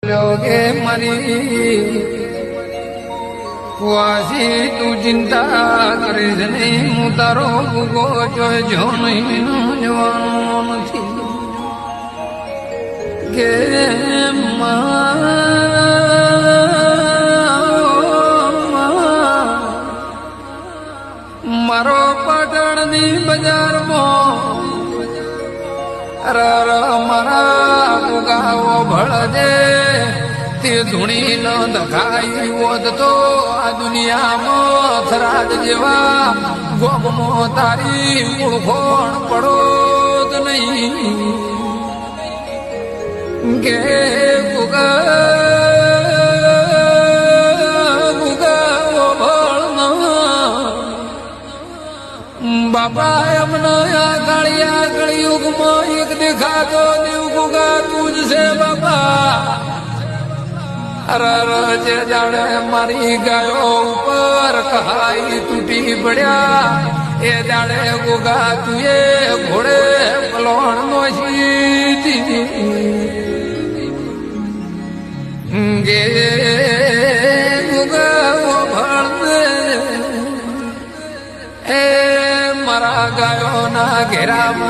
કે મારી વાસી તું ચિંતા કરીશ નહીં, હું તારો ભૂગો જોઈજો નહીં, જવાનો નથી કે મારો પાટણની બજારમાં મારા ભૂગાઓ ભળજે તે ધૂણી ન દખાઈ હોત તો આ દુનિયામાં થરાદ જેવા ગોમો તારી મૂળખોણ પડો જ નહીં કે બાપા એમને આ કાળિયા કળિયુગમાં એક દેખાતો દેવ ગુગા તું જ છે બાપા. જે જાણે મારી ગાયો ઉપર કહાઈ તૂટી પડ્યા એ જાણે ગુગા તું એ ઘોડે પલોણ નો ગે ગુગા ભળને એ મારા ગાયો ના ઘેરા